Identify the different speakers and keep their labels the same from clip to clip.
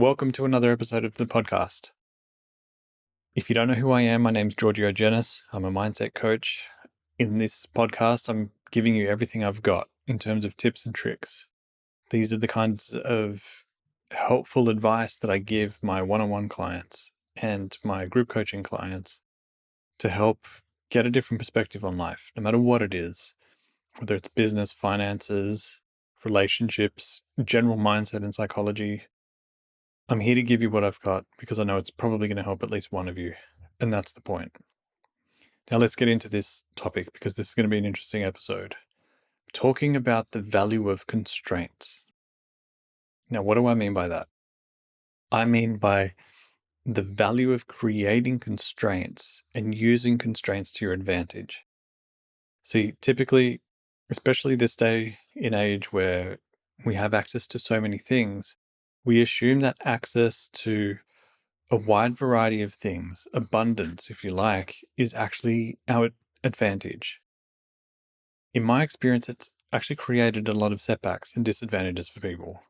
Speaker 1: Welcome to another episode of the podcast. If you don't know who I am, my name's Giorgio Genaus. I'm a mindset coach. In this podcast, I'm giving you everything I've got in terms of tips and tricks. These are the kinds of helpful advice that I give my one-on-one clients and my group coaching clients to help get a different perspective on life, no matter what it is, whether it's business, finances, relationships, general mindset and psychology. I'm here to give you what I've got because I know it's probably going to help at least one of you. And that's the point. Now let's get into this topic because this is going to be an interesting episode. Talking about the value of constraints. Now, what do I mean by that? I mean by the value of creating constraints and using constraints to your advantage. See, typically, especially this day and age where we have access to so many things, we assume that access to a wide variety of things, abundance, if you like, is actually our advantage. In my experience, it's actually created a lot of setbacks and disadvantages for people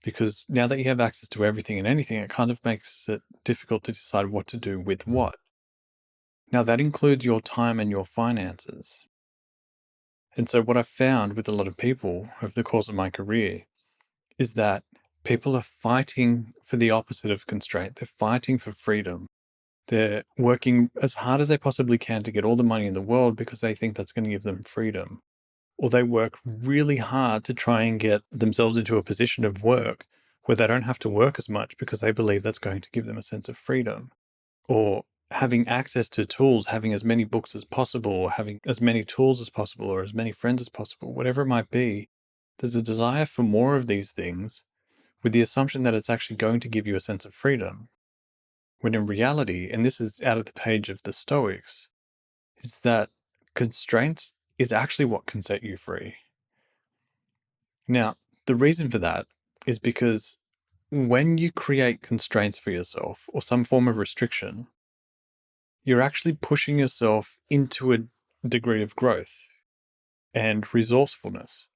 Speaker 1: because now that you have access to everything and anything, it kind of makes it difficult to decide what to do with what. Now, that includes your time and your finances. And so what I've found with a lot of people over the course of my career is that people are fighting for the opposite of constraint. They're fighting for freedom. They're working as hard as they possibly can to get all the money in the world because they think that's going to give them freedom. Or they work really hard to try and get themselves into a position of work where they don't have to work as much because they believe that's going to give them a sense of freedom. Or having access to tools, having as many books as possible, or having as many tools as possible, or as many friends as possible, whatever it might be, there's a desire for more of these things with the assumption that it's actually going to give you a sense of freedom. When in reality, and this is out of the page of the Stoics, is that constraints is actually what can set you free. Now, the reason for that is because when you create constraints for yourself or some form of restriction, you're actually pushing yourself into a degree of growth and resourcefulness.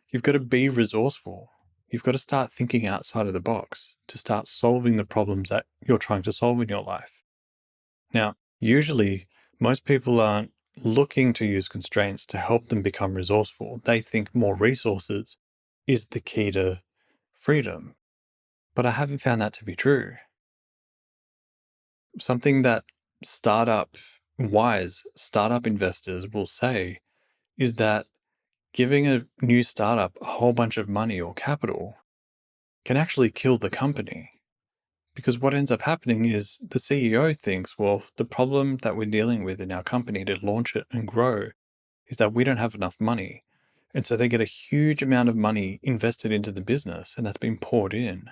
Speaker 1: You've got to be resourceful. You've got to start thinking outside of the box to start solving the problems that you're trying to solve in your life. Now, usually, most people aren't looking to use constraints to help them become resourceful. They think more resources is the key to freedom. But I haven't found that to be true. Something that wise startup investors will say is that giving a new startup a whole bunch of money or capital can actually kill the company. Because what ends up happening is the CEO thinks, well, the problem that we're dealing with in our company to launch it and grow is that we don't have enough money. And so they get a huge amount of money invested into the business, and that's been poured in.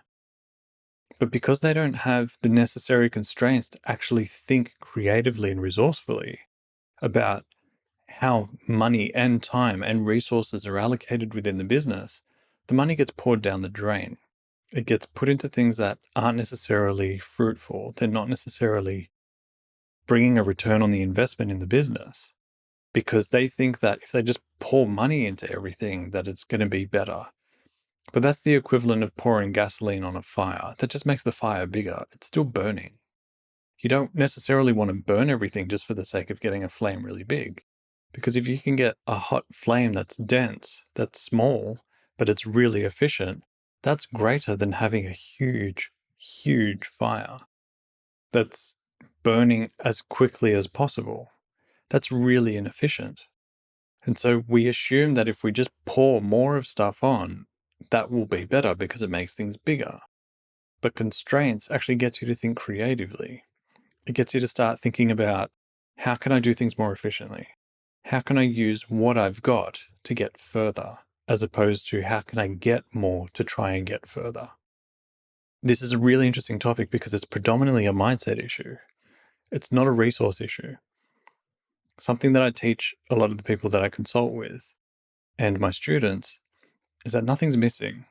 Speaker 1: But because they don't have the necessary constraints to actually think creatively and resourcefully about how money and time and resources are allocated within the business, the money gets poured down the drain. It gets put into things that aren't necessarily fruitful. They're not necessarily bringing a return on the investment in the business because they think that if they just pour money into everything, that it's going to be better. But that's the equivalent of pouring gasoline on a fire. That just makes the fire bigger. It's still burning. You don't necessarily want to burn everything just for the sake of getting a flame really big. Because if you can get a hot flame that's dense, that's small, but it's really efficient, that's greater than having a huge, huge fire that's burning as quickly as possible. That's really inefficient. And so we assume that if we just pour more of stuff on, that will be better because it makes things bigger. But constraints actually gets you to think creatively. It gets you to start thinking about, how can I do things more efficiently? How can I use what I've got to get further, as opposed to how can I get more to try and get further? This is a really interesting topic because it's predominantly a mindset issue. It's not a resource issue. Something that I teach a lot of the people that I consult with and my students is that nothing's missing.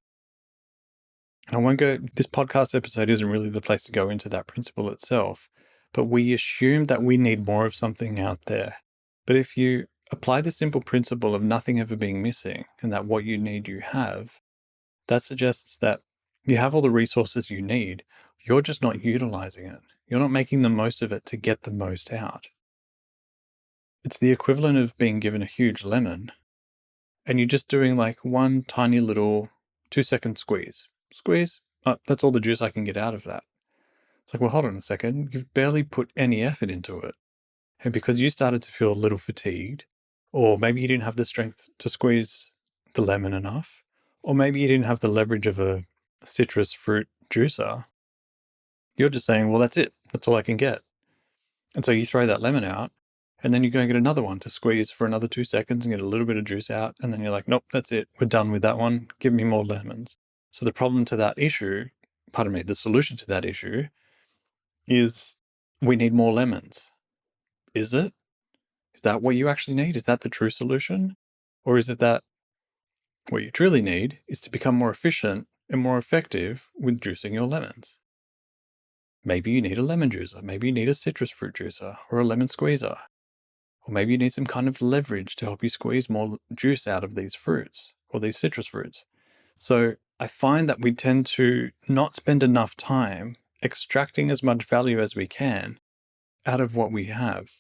Speaker 1: And this podcast episode isn't really the place to go into that principle itself, but we assume that we need more of something out there. But if you apply the simple principle of nothing ever being missing and that what you need you have, that suggests that You have all the resources you need. You're just not utilizing it. You're not making the most of it to get the most out. It's the equivalent of being given a huge lemon and you're just doing like one tiny little 2-second squeeze. Squeeze. Oh, that's all the juice I can get out of that. It's like, well, hold on a second. You've barely put any effort into it. And because you started to feel a little fatigued, or maybe you didn't have the strength to squeeze the lemon enough, or maybe you didn't have the leverage of a citrus fruit juicer, you're just saying, well, that's it. That's all I can get. And so you throw that lemon out, and then you go and get another one to squeeze for another 2 seconds and get a little bit of juice out. And then you're like, nope, that's it. We're done with that one. Give me more lemons. So the problem to that issue, the solution to that issue is we need more lemons. Is it? Is that what you actually need? Is that the true solution? Or is it that what you truly need is to become more efficient and more effective with juicing your lemons? Maybe you need a lemon juicer. Maybe you need a citrus fruit juicer or a lemon squeezer. Or maybe you need some kind of leverage to help you squeeze more juice out of these fruits or these citrus fruits. So I find that we tend to not spend enough time extracting as much value as we can out of what we have.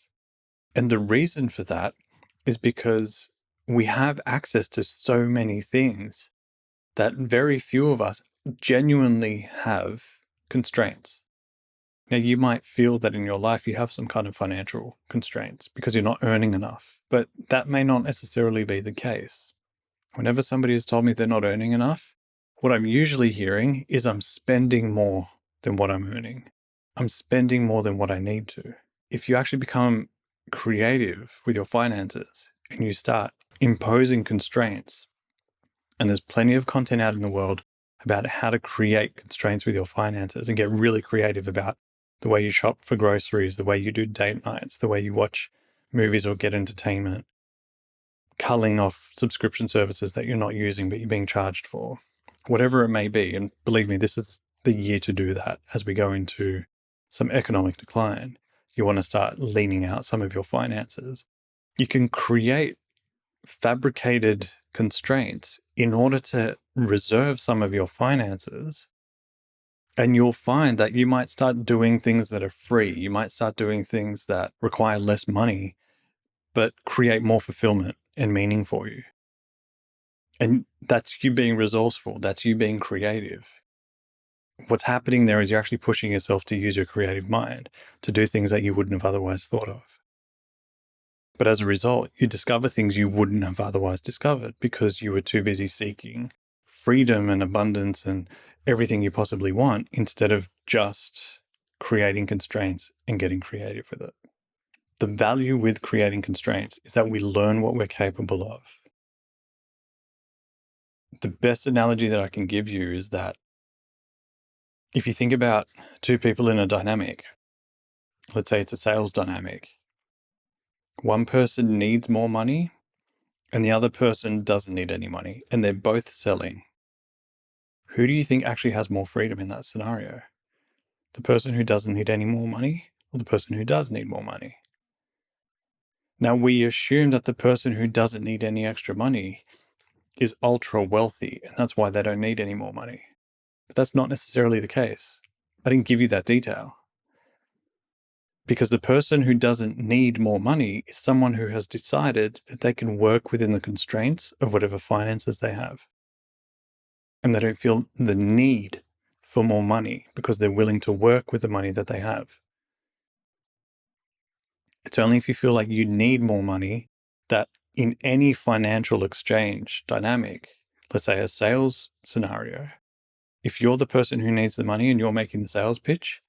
Speaker 1: And the reason for that is because we have access to so many things that very few of us genuinely have constraints. Now, you might feel that in your life you have some kind of financial constraints because you're not earning enough, but that may not necessarily be the case. Whenever somebody has told me they're not earning enough, what I'm usually hearing is I'm spending more than what I'm earning. I'm spending more than what I need to. If you actually become creative with your finances and you start imposing constraints, and there's plenty of content out in the world about how to create constraints with your finances and get really creative about the way you shop for groceries, the way you do date nights, the way you watch movies or get entertainment, culling off subscription services that you're not using but you're being charged for, whatever it may be. And believe me, this is the year to do that as we go into some economic decline. You want to start leaning out some of your finances. You can create fabricated constraints in order to reserve some of your finances. And you'll find that you might start doing things that are free. You might start doing things that require less money, but create more fulfillment and meaning for you. And that's you being resourceful. That's you being creative. What's happening there is you're actually pushing yourself to use your creative mind to do things that you wouldn't have otherwise thought of. But as a result, you discover things you wouldn't have otherwise discovered because you were too busy seeking freedom and abundance and everything you possibly want instead of just creating constraints and getting creative with it. The value with creating constraints is that we learn what we're capable of. The best analogy that I can give you is that if you think about two people in a dynamic, let's say it's a sales dynamic, one person needs more money and the other person doesn't need any money, and they're both selling. Who do you think actually has more freedom in that scenario? The person who doesn't need any more money or the person who does need more money? Now, we assume that the person who doesn't need any extra money is ultra wealthy, and that's why they don't need any more money. But that's not necessarily the case. I didn't give you that detail. Because the person who doesn't need more money is someone who has decided that they can work within the constraints of whatever finances they have. And they don't feel the need for more money because they're willing to work with the money that they have. It's only if you feel like you need more money that in any financial exchange dynamic, let's say a sales scenario, if you're the person who needs the money and you're making the sales pitch,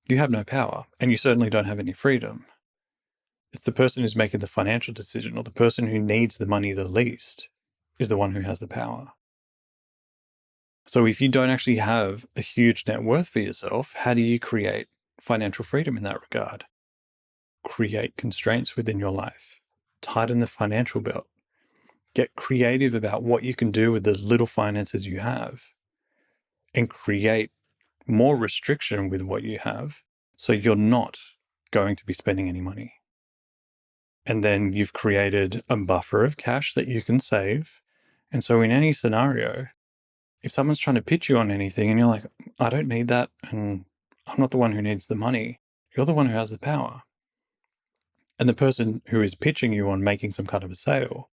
Speaker 1: you have no power and you certainly don't have any freedom. It's the person who's making the financial decision or the person who needs the money the least is the one who has the power. So if you don't actually have a huge net worth for yourself, how do you create financial freedom in that regard? Create constraints within your life. Tighten the financial belt. Get creative about what you can do with the little finances you have and create more restriction with what you have so you're not going to be spending any money. And then you've created a buffer of cash that you can save. And so in any scenario, If someone's trying to pitch you on anything and you're like, I don't need that, and I'm not the one who needs the money, you're the one who has the power. And the person who is pitching you on making some kind of a sale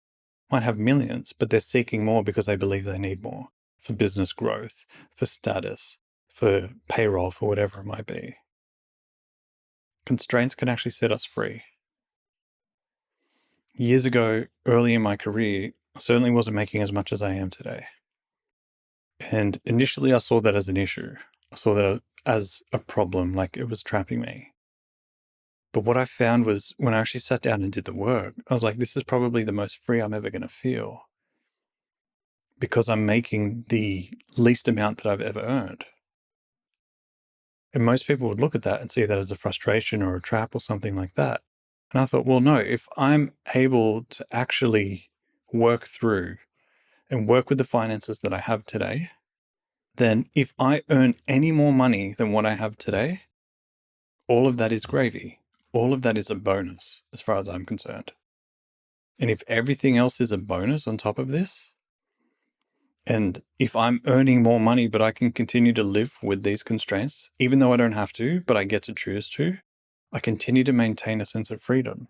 Speaker 1: might have millions, but they're seeking more because they believe they need more for business growth, for status, for payroll, for whatever it might be. Constraints can actually set us free. Years ago, early in my career, I certainly wasn't making as much as I am today. And initially I saw that as an issue. I saw that as a problem, like it was trapping me. But what I found was when I actually sat down and did the work, I was like, this is probably the most free I'm ever going to feel, because I'm making the least amount that I've ever earned. And most people would look at that and see that as a frustration or a trap or something like that. And I thought, well, no, if I'm able to actually work through and work with the finances that I have today, then if I earn any more money than what I have today, all of that is gravy. All of that is a bonus as far as I'm concerned. And if everything else is a bonus on top of this, and if I'm earning more money, but I can continue to live with these constraints, even though I don't have to, but I get to choose to, I continue to maintain a sense of freedom.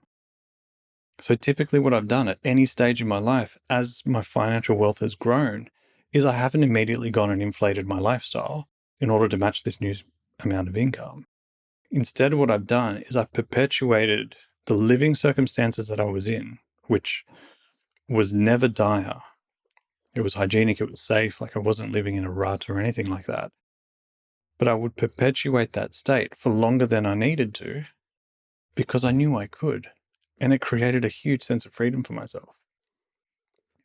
Speaker 1: So typically what I've done at any stage in my life, as my financial wealth has grown, is I haven't immediately gone and inflated my lifestyle in order to match this new amount of income. Instead, what I've done is I've perpetuated the living circumstances that I was in, which was never dire. It was hygienic, it was safe, like I wasn't living in a rut or anything like that. But I would perpetuate that state for longer than I needed to because I knew I could. And it created a huge sense of freedom for myself.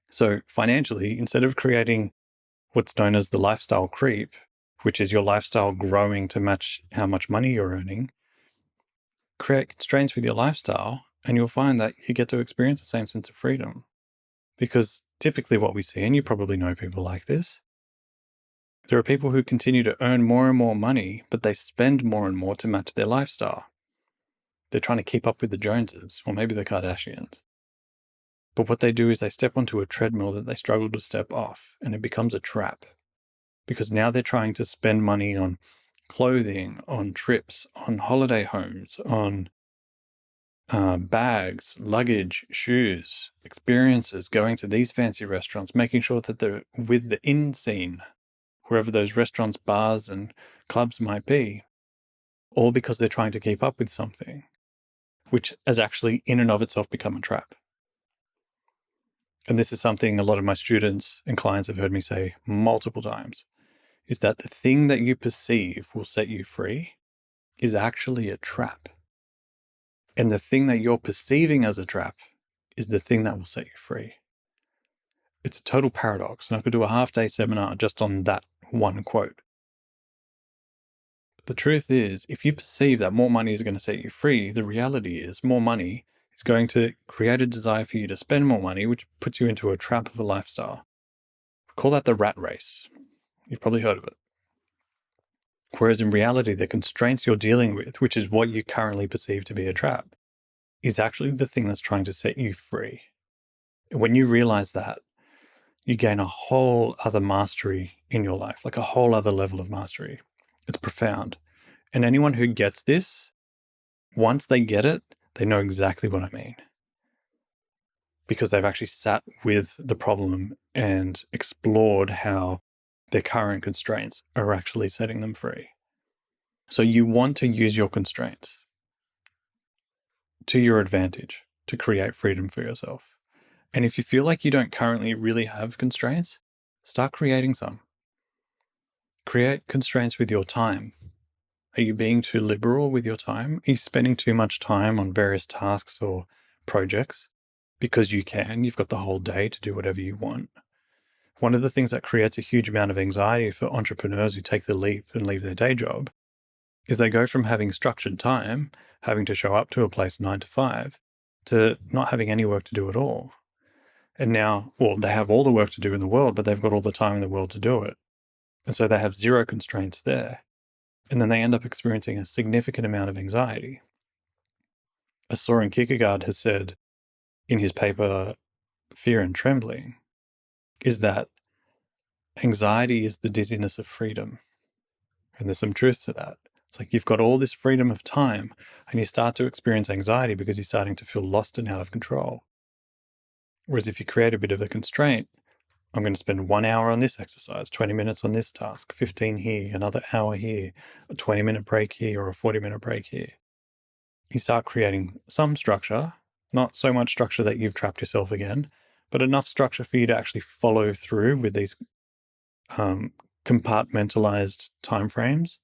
Speaker 1: So financially, instead of creating what's known as the lifestyle creep, which is your lifestyle growing to match how much money you're earning, create constraints with your lifestyle and you'll find that you get to experience the same sense of freedom. Because typically what we see, and you probably know people like this, there are people who continue to earn more and more money, but they spend more and more to match their lifestyle. They're trying to keep up with the Joneses, or maybe the Kardashians. But what they do is they step onto a treadmill that they struggle to step off, and it becomes a trap. Because now they're trying to spend money on clothing, on trips, on holiday homes, on bags, luggage, shoes, experiences, going to these fancy restaurants, making sure that they're with the in scene, wherever those restaurants, bars, and clubs might be, all because they're trying to keep up with something, which has actually in and of itself become a trap. And this is something a lot of my students and clients have heard me say multiple times, is that the thing that you perceive will set you free is actually a trap. And the thing that you're perceiving as a trap is the thing that will set you free. It's a total paradox, and I could do a half-day seminar just on that one quote. But the truth is, if you perceive that more money is going to set you free, the reality is more money is going to create a desire for you to spend more money, which puts you into a trap of a lifestyle. Call that the rat race. You've probably heard of it. Whereas in reality, the constraints you're dealing with, which is what you currently perceive to be a trap, is actually the thing that's trying to set you free. And when you realize that, you gain a whole other mastery in your life, like a whole other level of mastery. It's profound. And anyone who gets this, once they get it, they know exactly what I mean. Because they've actually sat with the problem and explored how their current constraints are actually setting them free. So you want to use your constraints to your advantage to create freedom for yourself. And if you feel like you don't currently really have constraints, start creating some. Create constraints with your time. Are you being too liberal with your time? Are you spending too much time on various tasks or projects? Because you can, you've got the whole day to do whatever you want. One of the things that creates a huge amount of anxiety for entrepreneurs who take the leap and leave their day job is they go from having structured time, having to show up to a place 9 to 5, to not having any work to do at all. And now, well, they have all the work to do in the world, but they've got all the time in the world to do it. And so they have zero constraints there. And then they end up experiencing a significant amount of anxiety. As Soren Kierkegaard has said in his paper, Fear and Trembling, is that anxiety is the dizziness of freedom. And there's some truth to that. It's like you've got all this freedom of time and you start to experience anxiety because you're starting to feel lost and out of control. Whereas if you create a bit of a constraint, I'm going to spend 1 hour on this exercise, 20 minutes on this task, 15 here, another hour here, a 20-minute break here, or a 40-minute break here. You start creating some structure, not so much structure that you've trapped yourself again, but enough structure for you to actually follow through with these compartmentalized timeframes.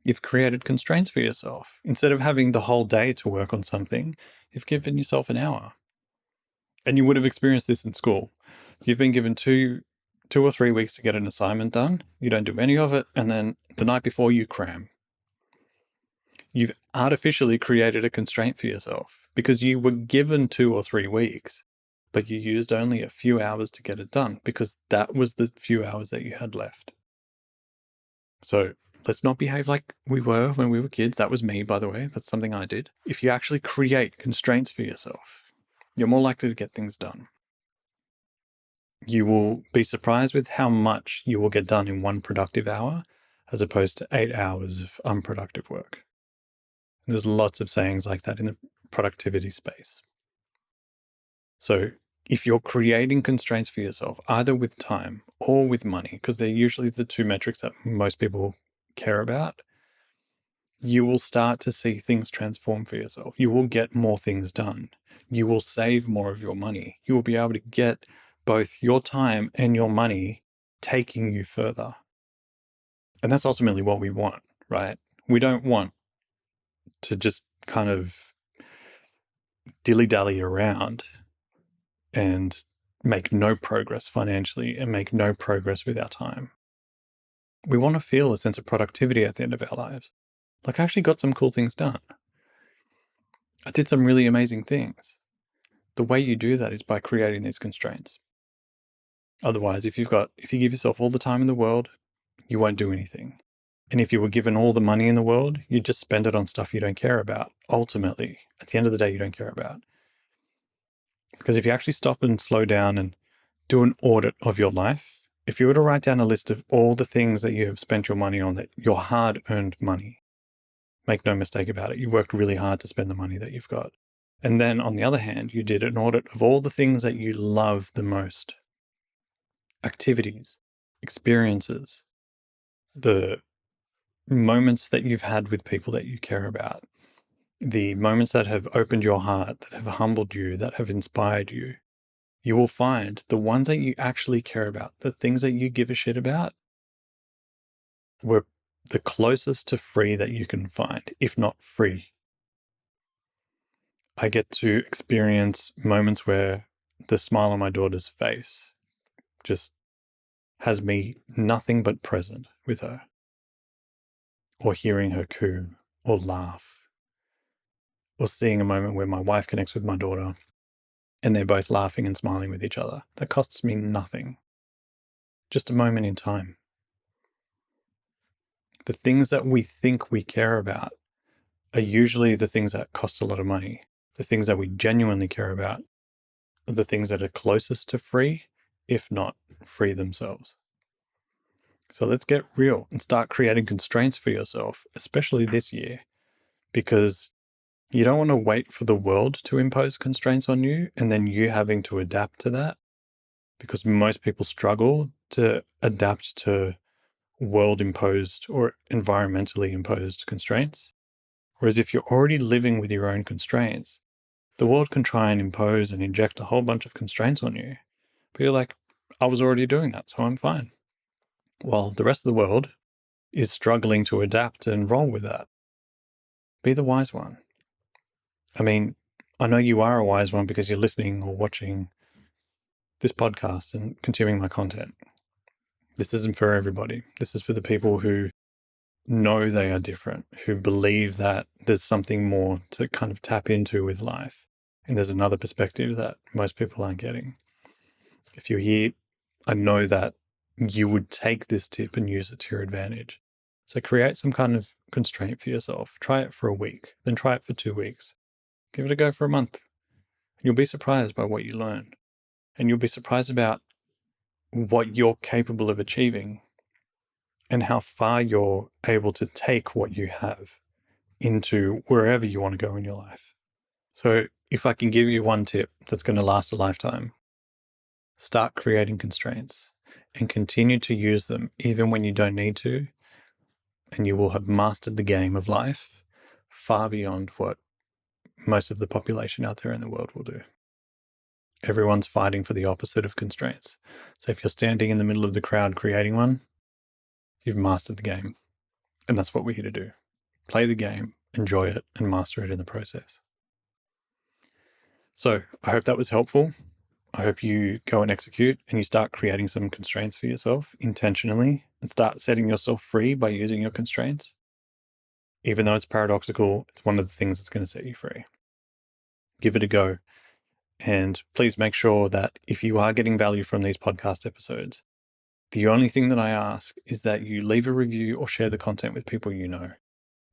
Speaker 1: You've created constraints for yourself. Instead of having the whole day to work on something, you've given yourself an hour. And you would have experienced this in school. You've been given two or 3 weeks to get an assignment done. You don't do any of it. And then the night before you cram. You've artificially created a constraint for yourself because you were given 2 or 3 weeks, but you used only a few hours to get it done because that was the few hours that you had left. So let's not behave like we were when we were kids. That was me, by the way. That's something I did. If you actually create constraints for yourself, you're more likely to get things done. You will be surprised with how much you will get done in 1 productive hour as opposed to 8 hours of unproductive work. And there's lots of sayings like that in the productivity space. So if you're creating constraints for yourself, either with time or with money, because they're usually the 2 metrics that most people care about, you will start to see things transform for yourself. You will get more things done. You will save more of your money. You will be able to get both your time and your money taking you further. And that's ultimately what we want, right? We don't want to just kind of dilly-dally around and make no progress financially and make no progress with our time. We want to feel a sense of productivity at the end of our lives. Like, I actually got some cool things done. I did some really amazing things. The way you do that is by creating these constraints. Otherwise, if you give yourself all the time in the world, you won't do anything. And if you were given all the money in the world, you'd just spend it on stuff you don't care about. Ultimately, at the end of the day, you don't care about. Because if you actually stop and slow down and do an audit of your life, if you were to write down a list of all the things that you have spent your money on, that your hard-earned money, make no mistake about it, you've worked really hard to spend the money that you've got. And then on the other hand, you did an audit of all the things that you love the most. Activities, experiences, the moments that you've had with people that you care about, the moments that have opened your heart, that have humbled you, that have inspired you. You will find the ones that you actually care about, the things that you give a shit about, were the closest to free that you can find, if not free. I get to experience moments where the smile on my daughter's face just has me nothing but present with her, or hearing her coo or laugh, or seeing a moment where my wife connects with my daughter and they're both laughing and smiling with each other. That costs me nothing. Just a moment in time. The things that we think we care about are usually the things that cost a lot of money. The things that we genuinely care about are the things that are closest to free, if not free themselves. So let's get real and start creating constraints for yourself, especially this year, because you don't want to wait for the world to impose constraints on you and then you having to adapt to that, because most people struggle to adapt to world-imposed or environmentally imposed constraints. Whereas if you're already living with your own constraints, the world can try and impose and inject a whole bunch of constraints on you. But you're like, I was already doing that, so I'm fine. Well, the rest of the world is struggling to adapt and roll with that. Be the wise one. I mean, I know you are a wise one because you're listening or watching this podcast and consuming my content. This isn't for everybody. This is for the people who know they are different, who believe that there's something more to kind of tap into with life. And there's another perspective that most people aren't getting. If you're here, I know that you would take this tip and use it to your advantage. So create some kind of constraint for yourself. Try it for a week, then try it for 2 weeks. Give it a go for a month. You'll be surprised by what you learn. And you'll be surprised about what you're capable of achieving and how far you're able to take what you have into wherever you want to go in your life. So if I can give you one tip that's going to last a lifetime, start creating constraints and continue to use them even when you don't need to, and you will have mastered the game of life far beyond what most of the population out there in the world will do. Everyone's fighting for the opposite of constraints. So if you're standing in the middle of the crowd creating one, you've mastered the game. And that's what we're here to do. Play the game, enjoy it, and master it in the process. So I hope that was helpful. I hope you go and execute and you start creating some constraints for yourself intentionally and start setting yourself free by using your constraints. Even though it's paradoxical, it's one of the things that's going to set you free. Give it a go. And please make sure that if you are getting value from these podcast episodes, the only thing that I ask is that you leave a review or share the content with people you know.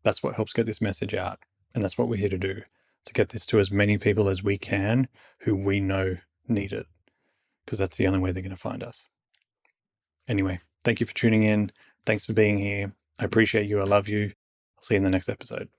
Speaker 1: That's what helps get this message out. And that's what we're here to do, to get this to as many people as we can who we know need it, because that's the only way they're going to find us. Anyway, thank you for tuning in. Thanks for being here. I appreciate you. I love you. I'll see you in the next episode.